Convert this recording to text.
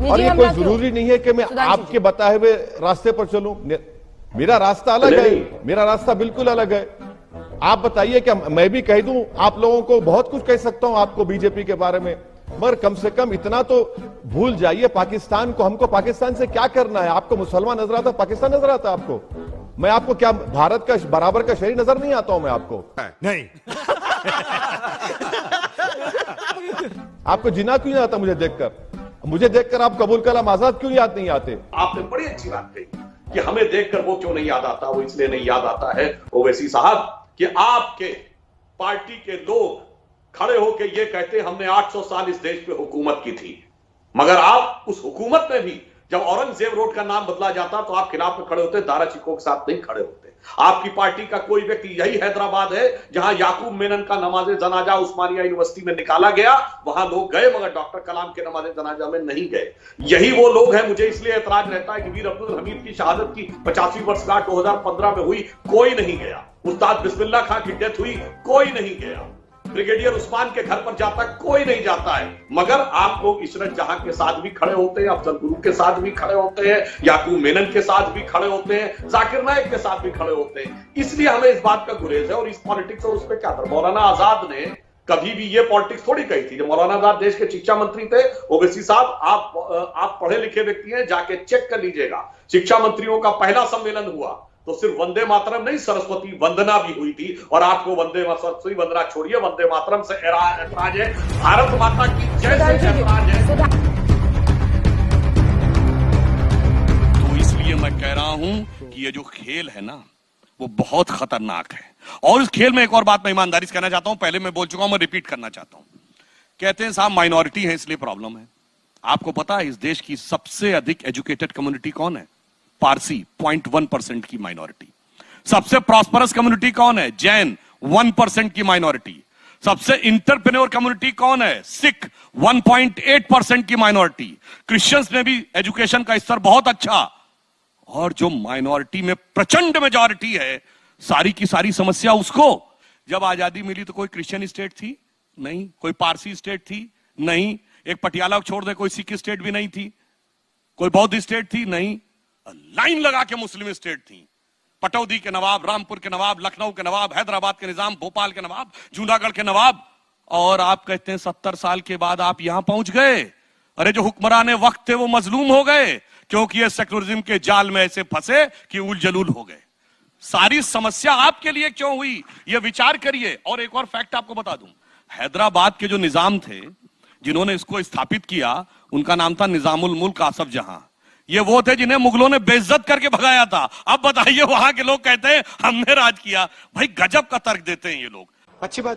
और ये कोई जरूरी नहीं है कि मैं आपके बताए हुए रास्ते पर चलूं। मेरा रास्ता अलग है, मेरा रास्ता बिल्कुल अलग है। आप बताइए कि मैं भी कह दूं, आप लोगों को बहुत कुछ कह सकता हूं आपको बीजेपी के बारे में, मगर कम से कम इतना तो भूल जाइए पाकिस्तान को। हमको पाकिस्तान से क्या करना है? आपको मुसलमान नजर आता, पाकिस्तान नजर आता आपको? मैं आपको क्या भारत का बराबर का शहरी नजर नहीं आता हूं मैं आपको? नहीं। आपको जिना क्यों नहीं आता मुझे देखकर? मुझे देखकर आप कबूल कलाम आजाद क्यों याद नहीं आते? आपने बड़ी अच्छी बात कही कि हमें देखकर वो क्यों नहीं याद आता। वो इसलिए नहीं याद आता है ओवैसी साहब कि आपके पार्टी के लोग खड़े होकर ये कहते हमने 800 साल इस देश पे हुकूमत की थी, मगर आप उस हुकूमत में भी जब औरंगजेब रोड का नाम बदला जाता तो आप खिलाफ में खड़े होते, दारा चिको के साथ नहीं खड़े होते। आपकी पार्टी का कोई व्यक्ति, यही हैदराबाद है जहां याकूब मेनन का नमाजे जनाजा उस्मानिया यूनिवर्सिटी में निकाला गया, वहां लोग गए मगर डॉक्टर कलाम के नमाजे जनाजा में नहीं गए। यही वो लोग हैं, मुझे इसलिए एतराज रहता है कि वीर अब्दुल हमीद की शहादत की 50वीं वर्षगांठ 2015 में हुई, कोई नहीं गया। उस्ताद बिस्मिल्लाह खां की डेथ हुई, कोई नहीं गया। ब्रिगेडियर उस्मान के घर पर जाता कोई नहीं जाता है, मगर आप लोग इशरत जहां के साथ भी खड़े होते हैं, अफजल गुरु के साथ भी खड़े होते हैं, याकूब मेनन के साथ भी खड़े होते हैं, जाकिर नाइक के साथ भी खड़े होते हैं। इसलिए हमें इस बात का गुरेज है। और इस पॉलिटिक्स और उस पर क्या था, मौलाना आजाद ने कभी भी ये पॉलिटिक्स थोड़ी कही थी। जब मौलाना आजाद देश के शिक्षा मंत्री थे, ओवैसी साहब आप पढ़े लिखे व्यक्ति हैं, जाके चेक कर लीजिएगा। शिक्षा मंत्रियों का पहला सम्मेलन हुआ तो सिर्फ वंदे मातरम नहीं, सरस्वती वंदना भी हुई थी। और आपको सरस्वती वंदना छोड़िए, वंदे मातरम से ऐतराज है, भारत माता की जय से ऐतराज है। तो इसलिए मैं कह रहा हूं कि ये जो खेल है ना वो बहुत खतरनाक है। और इस खेल में एक और बात मैं ईमानदारी से कहना चाहता हूं, पहले मैं बोल चुका हूं, मैं रिपीट करना चाहता हूं। कहते हैं साहब माइनॉरिटी है इसलिए प्रॉब्लम है। आपको पता है इस देश की सबसे अधिक एजुकेटेड कम्युनिटी कौन है? पारसी, 0.1% की माइनॉरिटी। सबसे प्रॉस्परस कम्युनिटी कौन है? जैन, 1% की माइनॉरिटी। सबसे इंटरप्रेन्योर कम्युनिटी कौन है? सिख, 1.8% की माइनॉरिटी। क्रिश्चियंस में भी एजुकेशन का स्तर बहुत अच्छा। और जो माइनॉरिटी में प्रचंड मेजॉरिटी है, सारी की सारी समस्या उसको। जब आजादी मिली तो कोई क्रिश्चियन स्टेट थी? नहीं। कोई पारसी स्टेट थी? नहीं। एक पटियाला छोड़ दे कोई सिख स्टेट भी नहीं थी। कोई बौद्ध स्टेट थी? नहीं। लाइन लगा के मुस्लिम स्टेट थी। पटौदी के नवाब, रामपुर के नवाब, लखनऊ के नवाब, हैदराबाद के निजाम, भोपाल के नवाब, जूनागढ़ के नवाब। और आप कहते हैं 70 साल के बाद आप यहां पहुंच गए। अरे जो हुक्मरान वक्त थे वो मजलूम हो गए, क्योंकि ये सेक्युलरिज्म के जाल में ऐसे फंसे कि उलझलूल हो गए। सारी समस्या आपके लिए क्यों हुई, ये विचार करिए। और एक और फैक्ट आपको बता दूं, हैदराबाद के जो निजाम थे जिन्होंने इसको स्थापित किया, उनका नाम था निजामुल मुल्क आसफ जहां। ये वो थे जिन्हें मुगलों ने बेइज्जत करके भगाया था। अब बताइए वहां के लोग कहते हैं हमने राज किया। भाई गजब का तर्क देते हैं ये लोग। अच्छी बात।